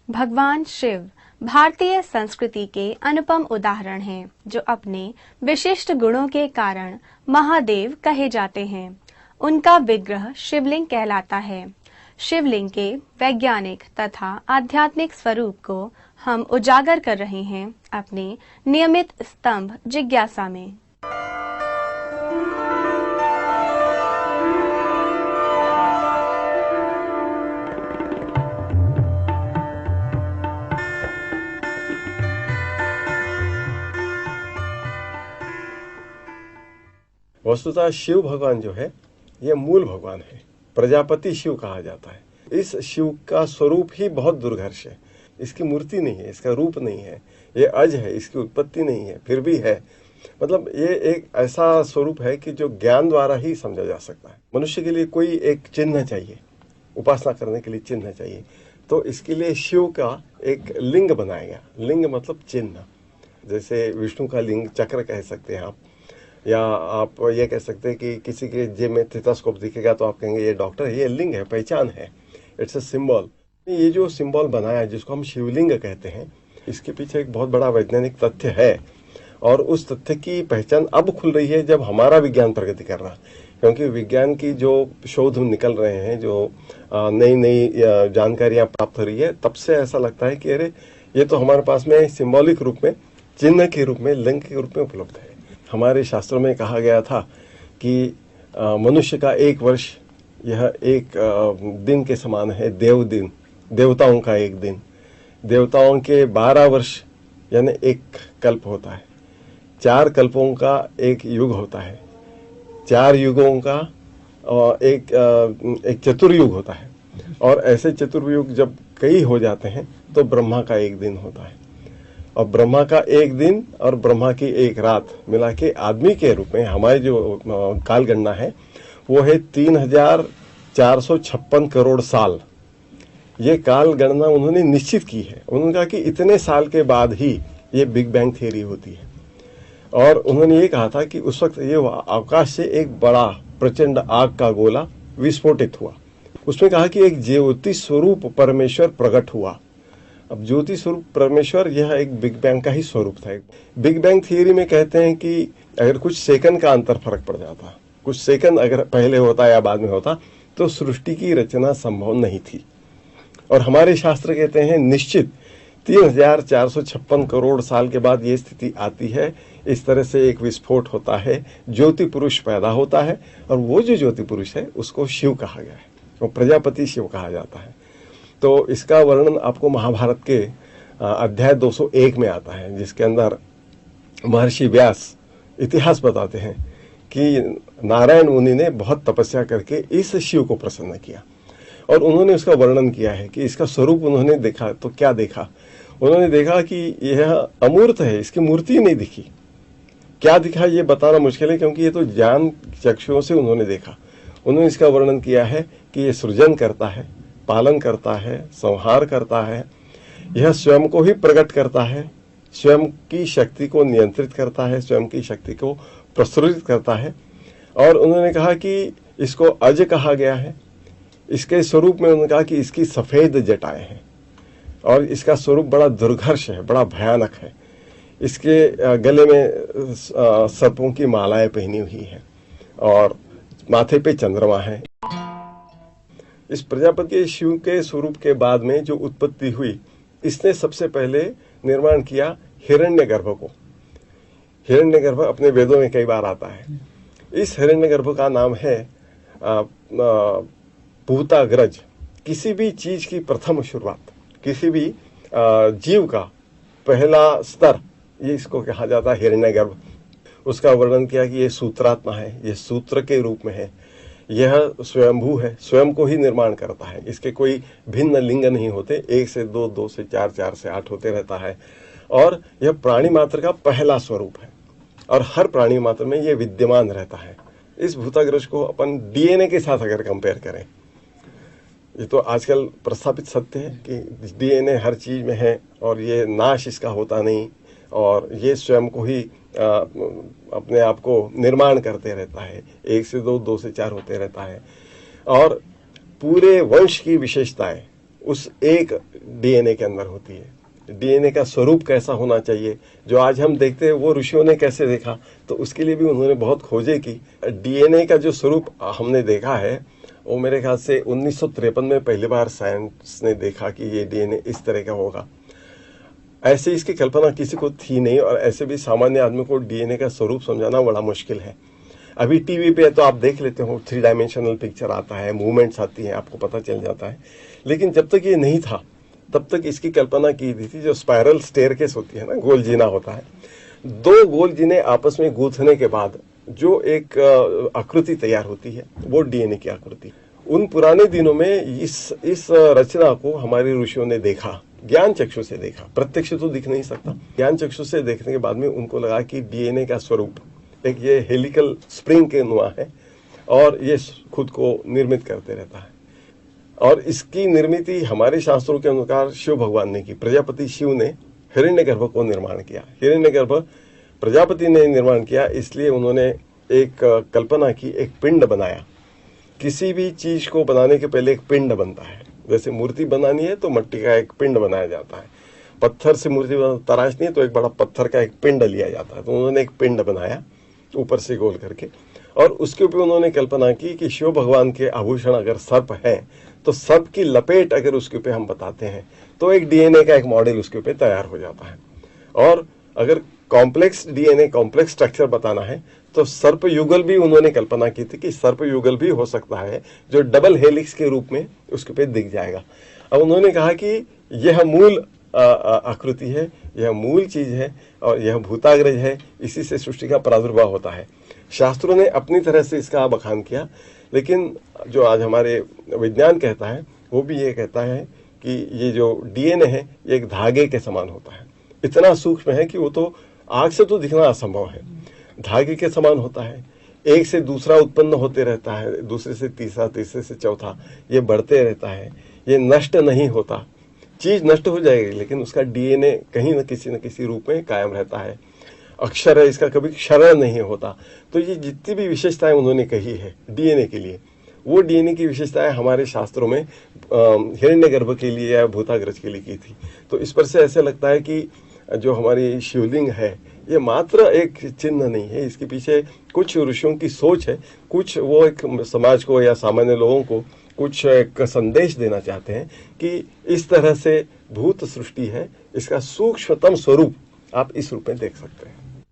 भगवान शिव भारतीय संस्कृति के अनुपम उदाहरण हैं, जो अपने विशिष्ट गुणों के कारण महादेव कहे जाते हैं। उनका विग्रह शिवलिंग कहलाता है। शिवलिंग के वैज्ञानिक तथा आध्यात्मिक स्वरूप को हम उजागर कर रहे हैं अपने नियमित स्तंभ जिज्ञासा में। वस्तुतः शिव भगवान जो है ये मूल भगवान है, प्रजापति शिव कहा जाता है। इस शिव का स्वरूप ही बहुत दुर्धर्ष है। इसकी मूर्ति नहीं है, इसका रूप नहीं है, ये अज है, इसकी उत्पत्ति नहीं है, फिर भी है। मतलब ये एक ऐसा स्वरूप है कि जो ज्ञान द्वारा ही समझा जा सकता है। मनुष्य के लिए कोई एक चिन्ह चाहिए, उपासना करने के लिए चिन्ह चाहिए, तो इसके लिए शिव का एक लिंग बनाया गया। लिंग मतलब चिन्ह, जैसे विष्णु का लिंग चक्र कह सकते हैं आप, या आप ये कह सकते हैं कि किसी के जेब में स्टेथोस्कोप दिखेगा तो आप कहेंगे ये डॉक्टर है, ये लिंग है, पहचान है, इट्स अ सिंबल। ये जो सिंबल बनाया है जिसको हम शिवलिंग कहते हैं, इसके पीछे एक बहुत बड़ा वैज्ञानिक तथ्य है, और उस तथ्य की पहचान अब खुल रही है जब हमारा विज्ञान प्रगति कर रहा है। क्योंकि विज्ञान की जो शोध निकल रहे हैं, जो नई नई जानकारियां प्राप्त हो रही है, तब से ऐसा लगता है कि अरे ये तो हमारे पास में सिंबॉलिक रूप में, चिन्ह के रूप में, लिंग के रूप में उपलब्ध है। हमारे शास्त्रों में कहा गया था कि मनुष्य का एक वर्ष यह एक दिन के समान है, देव दिन, देवताओं का एक दिन। देवताओं के 12 वर्ष यानी एक कल्प होता है, 4 कल्पों का एक युग होता है, 4 युगों का एक चतुर्युग होता है, और ऐसे चतुर्युग जब कई हो जाते हैं तो ब्रह्मा का एक दिन होता है। और ब्रह्मा का एक दिन और ब्रह्मा की एक रात मिला के आदमी के रूप में हमारी जो काल गणना है वो है 3456 करोड़ साल। ये काल गणना उन्होंने निश्चित की है। उन्होंने कहा कि इतने साल के बाद ही ये बिग बैंग थ्योरी होती है, और उन्होंने ये कहा था कि उस वक्त ये आकाश से एक बड़ा प्रचंड आग का गोला विस्फोटित हुआ। उसमें कहा कि एक ज्योति स्वरूप परमेश्वर प्रकट हुआ। अब ज्योति स्वरूप परमेश्वर यह एक बिग बैंग का ही स्वरूप था। बिग बैंग थियरी में कहते हैं कि अगर कुछ सेकंड का अंतर फर्क पड़ जाता, कुछ सेकंड अगर पहले होता या बाद में होता, तो सृष्टि की रचना संभव नहीं थी। और हमारे शास्त्र कहते हैं निश्चित 3456 करोड़ साल के बाद ये स्थिति आती है। इस तरह से एक विस्फोट होता है, ज्योति पुरुष पैदा होता है, और वो जो ज्योति पुरुष है उसको शिव कहा गया है, वो प्रजापति शिव कहा जाता है। तो इसका वर्णन आपको महाभारत के अध्याय 201 में आता है, जिसके अंदर महर्षि व्यास इतिहास बताते हैं कि नारायण मुनि ने बहुत तपस्या करके इस शिव को प्रसन्न किया, और उन्होंने उसका वर्णन किया है कि इसका स्वरूप उन्होंने देखा तो क्या देखा। उन्होंने देखा कि यह अमूर्त है, इसकी मूर्ति नहीं दिखी। क्या दिखा ये बताना मुश्किल है, क्योंकि ये तो ज्ञान चक्षुओं से उन्होंने देखा। उन्होंने इसका वर्णन किया है कि ये सृजन करता है, पालन करता है, संहार करता है, यह स्वयं को ही प्रकट करता है, स्वयं की शक्ति को नियंत्रित करता है, स्वयं की शक्ति को प्रसुरित करता है। और उन्होंने कहा कि इसको अज कहा गया है। इसके स्वरूप में उन्होंने कहा कि इसकी सफेद जटाएं हैं, और इसका स्वरूप बड़ा दुर्घर्ष है, बड़ा भयानक है। इसके गले में सर्पों की मालाएं पहनी हुई है, और माथे पे चंद्रमा है। इस प्रजापति शिव के स्वरूप के बाद में जो उत्पत्ति हुई, इसने सबसे पहले निर्माण किया हिरण्यगर्भ को। हिरण्यगर्भ अपने वेदों में कई बार आता है। इस हिरण्यगर्भ का नाम है भूताग्रज। किसी भी चीज की प्रथम शुरुआत, किसी भी जीव का पहला स्तर, ये इसको कहा जाता है हिरण्यगर्भ। उसका वर्णन किया कि ये सूत्रात्मा है, ये सूत्र के रूप में है, यह स्वयंभू है, स्वयं को ही निर्माण करता है। इसके कोई भिन्न लिंग नहीं होते, 1 से 2, 2 से 4, 4 से 8 होते रहता है। और यह प्राणी मात्र का पहला स्वरूप है, और हर प्राणी मात्र में यह विद्यमान रहता है। इस भूताग्रज को अपन डीएनए के साथ अगर कंपेयर करें, ये तो आजकल प्रस्थापित सत्य है कि डीएनए हर चीज में है, और ये नाश इसका होता नहीं, और ये स्वयं को ही अपने आप को निर्माण करते रहता है, 1 से 2, 2 से 4 होते रहता है। और पूरे वंश की विशेषताएं उस एक डीएनए के अंदर होती है। डीएनए का स्वरूप कैसा होना चाहिए, जो आज हम देखते हैं वो ऋषियों ने कैसे देखा, तो उसके लिए भी उन्होंने बहुत खोजें की। डीएनए का जो स्वरूप हमने देखा है वो मेरे ख्याल से 1953 में पहली बार साइंस ने देखा कि ये डीएनए इस तरह का होगा। ऐसे इसकी कल्पना किसी को थी नहीं, और ऐसे भी सामान्य आदमी को डीएनए का स्वरूप समझाना बड़ा मुश्किल है। अभी टीवी पे तो आप देख लेते हो, 3 डायमेंशनल पिक्चर आता है, मूवमेंट्स आती हैं, आपको पता चल जाता है। लेकिन जब तक ये नहीं था तब तक इसकी कल्पना की गई थी, जो स्पाइरल स्टेयरकेस होती है ना, गोल जीना होता है, 2 गोल जीने आपस में गूंथने के बाद जो एक आकृति तैयार होती है वो डीएनए की आकृति। उन पुराने दिनों में इस रचना को हमारे ऋषियों ने देखा, ज्ञान चक्षु से देखा, प्रत्यक्ष तो दिख नहीं सकता। ज्ञान चक्षु से देखने के बाद में उनको लगा कि डीएनए का स्वरूप एक ये हेलिकल स्प्रिंग के नुआ है और ये खुद को निर्मित करते रहता है। और इसकी निर्मित हमारे शास्त्रों के अनुसार शिव भगवान ने की। प्रजापति शिव ने हिरण्यगर्भ को निर्माण किया। हिरण्यगर्भ प्रजापति ने निर्माण किया, इसलिए उन्होंने एक कल्पना की, एक पिंड बनाया। किसी भी चीज को बनाने के पहले एक पिंड बनता है। जैसे मूर्ति बनानी है तो मिट्टी का एक पिंड बनाया जाता है, पत्थर से मूर्ति तराशनी है तो एक बड़ा पत्थर का एक पिंड लिया जाता है। तो उन्होंने एक पिंड बनाया ऊपर से गोल करके, और उसके ऊपर उन्होंने कल्पना की कि शिव भगवान के आभूषण अगर सर्प है तो सर्प की लपेट अगर उसके ऊपर हम बताते हैं तो एक डीएनए का एक मॉडल उसके ऊपर तैयार हो जाता है। और अगर कॉम्प्लेक्स डीएनए, कॉम्प्लेक्स स्ट्रक्चर बताना है तो सर्प युगल भी उन्होंने कल्पना की थी कि सर्प युगल भी हो सकता है जो डबल हेलिक्स के रूप में उसके पे दिख जाएगा। अब उन्होंने कहा कि यह मूल आकृति है, यह मूल चीज है और यह भूताग्रज है, इसी से सृष्टि का प्रादुर्भाव होता है। शास्त्रों ने अपनी तरह से इसका बखान किया, लेकिन जो आज हमारे विज्ञान कहता है वो भी ये कहता है कि ये जो डीएनए है ये एक धागे के समान होता है। इतना सूक्ष्म है कि वो तो आंख से तो दिखना असंभव है। धागे के समान होता है, एक से दूसरा उत्पन्न होते रहता है, दूसरे से तीसरा, तीसरे से चौथा, ये बढ़ते रहता है, ये नष्ट नहीं होता। चीज नष्ट हो जाएगी लेकिन उसका डीएनए कहीं न किसी रूप में कायम रहता है। अक्षर है, इसका कभी क्षरण नहीं होता। तो ये जितनी भी विशेषताएं उन्होंने कही है डीएनए के लिए, वो डीएनए की विशेषताएं हमारे शास्त्रों में हिरण्यगर्भ के लिए या भूताग्रज के लिए की थी। तो इस पर से ऐसे लगता है कि जो हमारी शिवलिंग है ये मात्र एक चिन्ह नहीं है, इसके पीछे कुछ ऋषियों की सोच है, कुछ वो एक समाज को या सामान्य लोगों को कुछ एक संदेश देना चाहते हैं कि इस तरह से भूत सृष्टि है, इसका सूक्ष्मतम स्वरूप आप इस रूप में देख सकते हैं।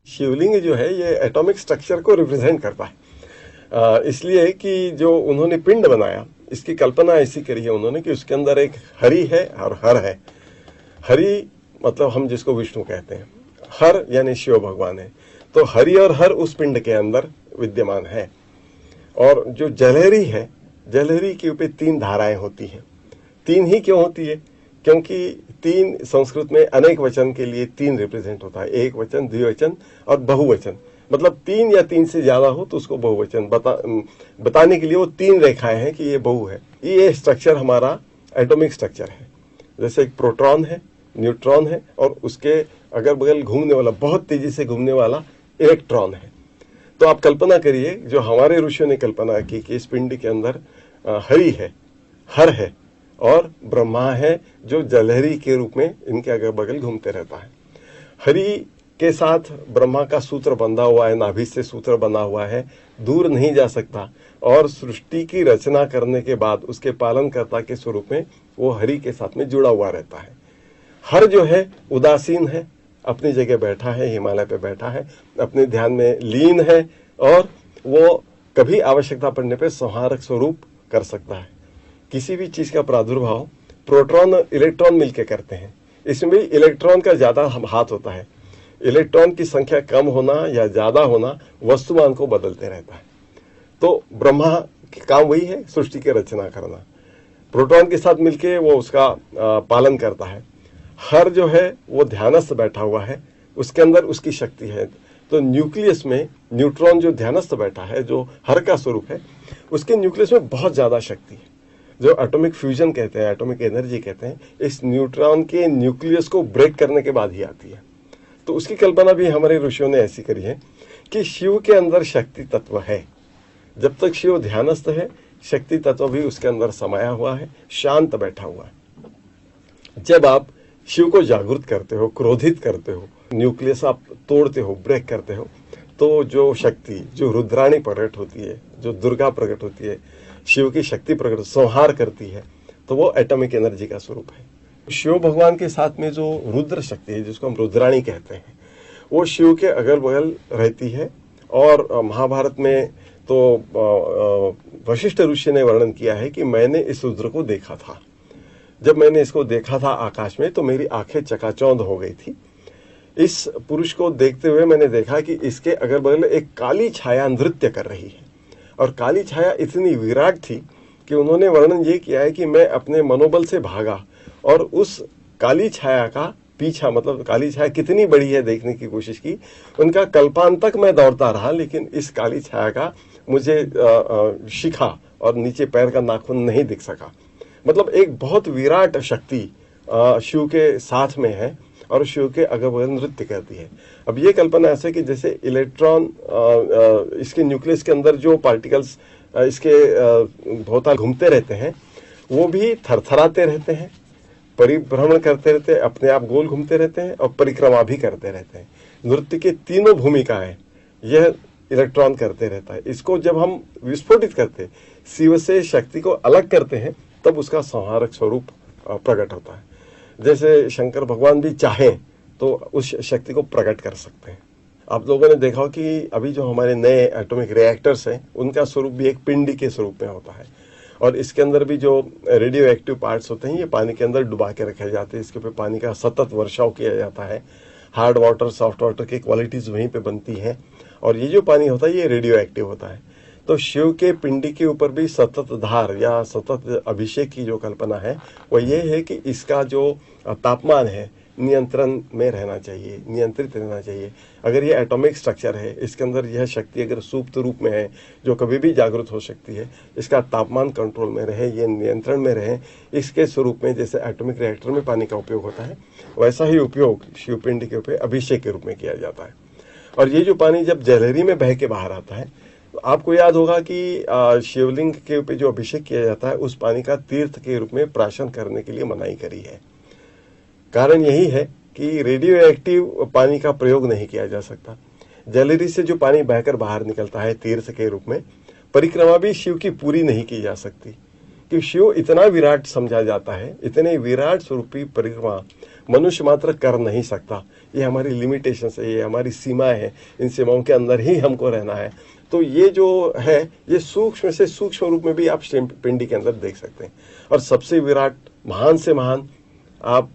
शिवलिंग जो है ये एटॉमिक स्ट्रक्चर को रिप्रेजेंट करता है, इसलिए कि जो उन्होंने पिंड बनाया इसकी कल्पना ऐसी करी है उन्होंने कि उसके अंदर एक हरि है और हर है। हरि मतलब हम जिसको विष्णु कहते हैं, हर यानी शिव भगवान है। तो हरि और हर उस पिंड के अंदर विद्यमान है। और जो जलहरी है, जलहरी के ऊपर 3 धाराएं होती हैं। 3 ही क्यों होती है? क्योंकि 3 संस्कृत में अनेक वचन के लिए 3 रिप्रेजेंट होता है, एक वचन, द्विवचन और बहुवचन। मतलब 3 या 3 से ज्यादा हो तो उसको बहुवचन बताने के लिए वो 3 रेखाएं हैं कि ये बहु है। ये स्ट्रक्चर हमारा एटॉमिक स्ट्रक्चर है। जैसे एक प्रोटॉन है, न्यूट्रॉन है और उसके अगल बगल घूमने वाला, बहुत तेजी से घूमने वाला इलेक्ट्रॉन है। तो आप कल्पना करिए जो हमारे ऋषियों ने कल्पना की कि इस पिंड के अंदर हरि है, हर है और ब्रह्मा है जो जलहरी के रूप में इनके अगल बगल घूमते रहता है। हरि के साथ ब्रह्मा का सूत्र बंधा हुआ है, नाभि से सूत्र बंधा हुआ है, दूर नहीं जा सकता। और सृष्टि की रचना करने के बाद उसके पालनकर्ता के स्वरूप में वो हरि के साथ में जुड़ा हुआ रहता है। हर जो है उदासीन है, अपनी जगह बैठा है, हिमालय पे बैठा है, अपने ध्यान में लीन है और वो कभी आवश्यकता पड़ने पे संहारक स्वरूप कर सकता है। किसी भी चीज का प्रादुर्भाव प्रोटॉन और इलेक्ट्रॉन मिलकर करते हैं। इसमें भी इलेक्ट्रॉन का ज्यादा हाथ होता है। इलेक्ट्रॉन की संख्या कम होना या ज्यादा होना वस्तुमान को बदलते रहता है। तो ब्रह्मा का काम वही है, सृष्टि की रचना करना। प्रोटॉन के साथ मिलके वो उसका पालन करता है। हर जो है वो ध्यानस्थ बैठा हुआ है, उसके अंदर उसकी शक्ति है। तो न्यूक्लियस में न्यूट्रॉन जो ध्यानस्थ बैठा है, जो हर का स्वरूप है, उसके न्यूक्लियस में बहुत ज्यादा शक्ति है, जो एटॉमिक फ्यूजन कहते हैं, एटॉमिक एनर्जी कहते हैं। इस न्यूट्रॉन के न्यूक्लियस को ब्रेक करने के बाद ही आती है। तो उसकी कल्पना भी हमारे ऋषियों ने ऐसी करी है कि शिव के अंदर शक्ति तत्व है। जब तक शिव ध्यानस्थ है शक्ति तत्व भी उसके अंदर समाया हुआ है, शांत बैठा हुआ है। जब आप शिव को जागृत करते हो, क्रोधित करते हो, न्यूक्लियस आप तोड़ते हो, ब्रेक करते हो, तो जो शक्ति, जो रुद्राणी प्रकट होती है, जो दुर्गा प्रकट होती है, शिव की शक्ति प्रकट संहार करती है, तो वो एटॉमिक एनर्जी का स्वरूप है। शिव भगवान के साथ में जो रुद्र शक्ति है, जिसको हम रुद्राणी कहते हैं, वो शिव के अगल बगल रहती है। और महाभारत में तो वशिष्ठ ऋषि ने वर्णन किया है कि मैंने इस रुद्र को देखा था। जब मैंने इसको देखा था आकाश में, तो मेरी आंखें चकाचौंध हो गई थी। इस पुरुष को देखते हुए मैंने देखा कि इसके अगल बगल एक काली छाया नृत्य कर रही है, और काली छाया इतनी विराट थी कि उन्होंने वर्णन ये किया है कि मैं अपने मनोबल से भागा और उस काली छाया का पीछा, मतलब काली छाया कितनी बड़ी है देखने की कोशिश की। उनका कल्पांत तक मैं दौड़ता रहा, लेकिन इस काली छाया का मुझे शिखा और नीचे पैर का नाखून नहीं दिख सका। मतलब एक बहुत विराट शक्ति शिव के साथ में है और शिव के अगल बगल नृत्य करती है। अब ये कल्पना ऐसे कि जैसे इलेक्ट्रॉन इसके न्यूक्लियस के अंदर जो पार्टिकल्स इसके भौताल घूमते रहते हैं, वो भी थरथराते रहते हैं, परिभ्रमण करते रहते हैं, अपने आप गोल घूमते रहते हैं और परिक्रमा भी करते रहते हैं। नृत्य की तीनों भूमिकाएं यह इलेक्ट्रॉन करते रहता है। इसको जब हम विस्फोटित करते, शिव से शक्ति को अलग करते हैं, तब उसका संहारक स्वरूप प्रकट होता है। जैसे शंकर भगवान भी चाहें तो उस शक्ति को प्रकट कर सकते हैं। आप लोगों ने देखा कि अभी जो हमारे नए एटॉमिक रिएक्टर्स हैं, उनका स्वरूप भी एक पिंडी के स्वरूप में होता है, और इसके अंदर भी जो रेडियो एक्टिव पार्ट्स होते हैं, ये पानी के अंदर डुबा के रखे जाते हैं। इसके ऊपर पानी का सतत वर्षाव किया जाता है। हार्ड वाटर, सॉफ्ट वाटर की क्वालिटीज वहीं पे बनती हैं, और ये जो पानी होता है ये रेडियो एक्टिव होता है। तो शिव के पिंडी के ऊपर भी सतत धार या सतत अभिषेक की जो कल्पना है, वो ये है कि इसका जो तापमान है नियंत्रण में रहना चाहिए, नियंत्रित रहना चाहिए। अगर ये एटॉमिक स्ट्रक्चर है, इसके अंदर यह शक्ति अगर सुप्त रूप में है, जो कभी भी जागृत हो सकती है, इसका तापमान कंट्रोल में रहे, ये नियंत्रण में रहे, इसके स्वरूप में जैसे एटॉमिक रिएक्टर में पानी का उपयोग होता है, वैसा ही उपयोग शिवपिंडी के ऊपर अभिषेक के रूप में किया जाता है। और ये जो पानी जब जलहरी में बह के बाहर आता है, तो आपको याद होगा कि शिवलिंग के ऊपर जो अभिषेक किया जाता है, उस पानी का तीर्थ के रूप में प्राशन करने के लिए मनाही करी है। कारण यही है कि रेडियो एक्टिव पानी का प्रयोग नहीं किया जा सकता। जलहरी से जो पानी बहकर बाहर निकलता है तीर्थ के रूप में, परिक्रमा भी शिव की पूरी नहीं की जा सकती, कि शिव इतना विराट समझा जाता है। इतने विराट स्वरूपी परिक्रमा मनुष्य मात्र कर नहीं सकता। ये हमारी लिमिटेशन है, ये हमारी सीमाएं हैं, इन सीमाओं के अंदर ही हमको रहना है। तो ये जो है, ये सूक्ष्म से सूक्ष्म रूप में भी आप पिंडी के अंदर देख सकते हैं। और सबसे विराट, महान से महान आप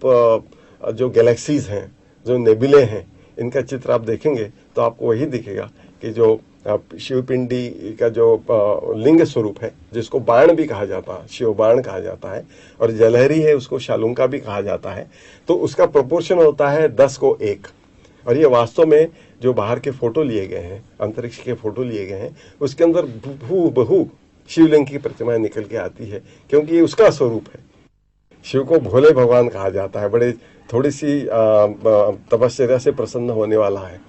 जो गैलेक्सीज हैं, जो नेबुले हैं, इनका चित्र आप देखेंगे तो आपको वही दिखेगा कि जो शिवपिंडी का जो लिंग स्वरूप है, जिसको बाण भी कहा जाता है, शिव बाण कहा जाता है, और जलहरी है उसको शालुंका भी कहा जाता है, तो उसका प्रोपोर्शन होता है 10:1। और ये वास्तव में जो बाहर के फोटो लिए गए हैं, अंतरिक्ष के फोटो लिए गए हैं, उसके अंदर हूबहू शिवलिंग की प्रतिमा निकल के आती है, क्योंकि ये उसका स्वरूप है। शिव को भोले भगवान कहा जाता है, बड़े थोड़ी सी तपश्चर्या से प्रसन्न होने वाला है,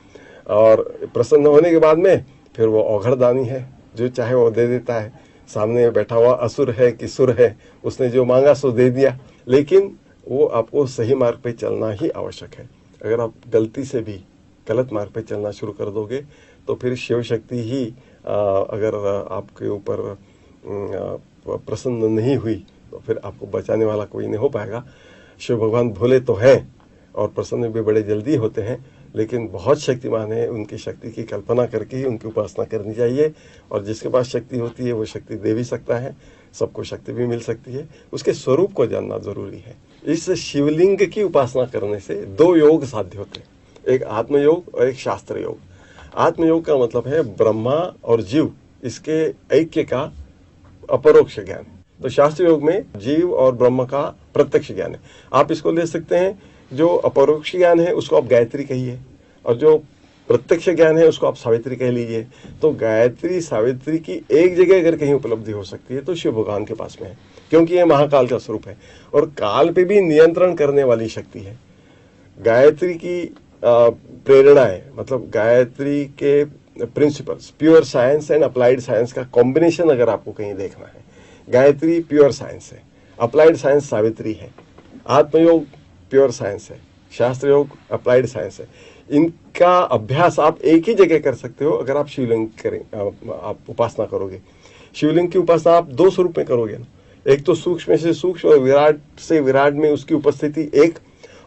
और प्रसन्न होने के बाद में फिर वो औघड़दानी है, जो चाहे वो दे देता है। सामने बैठा हुआ असुर है कि सुर है, उसने जो मांगा सो दे दिया। लेकिन वो आपको सही मार्ग पे चलना ही आवश्यक है। अगर आप गलती से भी गलत मार्ग पे चलना शुरू कर दोगे, तो फिर शिव शक्ति ही अगर आपके ऊपर प्रसन्न नहीं हुई, तो फिर आपको बचाने वाला कोई नहीं हो पाएगा। शिव भगवान भोले तो हैं और प्रसन्न भी बड़े जल्दी होते हैं, लेकिन बहुत शक्तिमान है। उनकी शक्ति की कल्पना करके ही उनकी उपासना करनी चाहिए। और जिसके पास शक्ति होती है वो शक्ति दे भी सकता है, सबको शक्ति भी मिल सकती है। उसके स्वरूप को जानना जरूरी है। इस शिवलिंग की उपासना करने से 2 योग साध्य होते हैं, एक आत्मयोग और एक शास्त्र योग। आत्मयोग का मतलब है ब्रह्मा और जीव, इसके ऐक्य का अपरोक्ष ज्ञान। तो शास्त्र योग में जीव और ब्रह्म का प्रत्यक्ष ज्ञान है। आप इसको ले सकते हैं, जो अपरोक्ष ज्ञान है उसको आप गायत्री कहिए, और जो प्रत्यक्ष ज्ञान है उसको आप सावित्री कह लीजिए। तो गायत्री सावित्री की एक जगह अगर कहीं उपलब्धि हो सकती है तो शिव भगवान के पास में है, क्योंकि ये महाकाल का स्वरूप है और काल पे भी नियंत्रण करने वाली शक्ति है। गायत्री की प्रेरणाएं, मतलब गायत्री के principles, pure science and applied science का कॉम्बिनेशन अगर आपको कहीं देखना है गायत्री प्योर साइंस है, अप्लाइड साइंस सावित्री है, आत्मयोग प्योर साइंस है, शास्त्र योग अप्लाइड साइंस है। इनका अभ्यास आप एक ही जगह कर सकते हो अगर आप शिवलिंग करें, आप उपासना करोगे। शिवलिंग की उपासना आप दो स्वरूप में करोगे ना, एक तो सूक्ष्म से सूक्ष्म और विराट से विराट में उसकी उपस्थिति एक,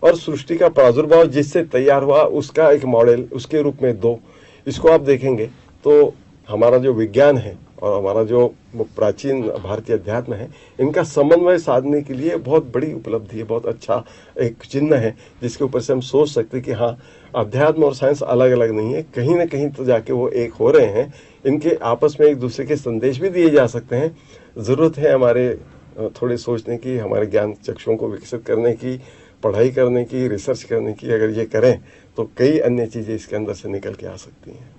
और सृष्टि का प्रादुर्भाव जिससे तैयार हुआ उसका एक मॉडल उसके रूप में दो। इसको आप देखेंगे तो हमारा जो विज्ञान है और हमारा जो प्राचीन भारतीय अध्यात्म है, इनका समन्वय साधने के लिए बहुत बड़ी उपलब्धि है, बहुत अच्छा एक चिन्ह है जिसके ऊपर से हम सोच सकते हैं कि हाँ, अध्यात्म और साइंस अलग अलग नहीं है, कहीं ना कहीं तो जाके वो एक हो रहे हैं। इनके आपस में एक दूसरे के संदेश भी दिए जा सकते हैं। ज़रूरत है हमारे थोड़े सोचने की, हमारे ज्ञान चक्षुओं को विकसित करने की, पढ़ाई करने की, रिसर्च करने की। अगर ये करें तो कई अन्य चीज़ें इसके अंदर से निकल के आ सकती हैं।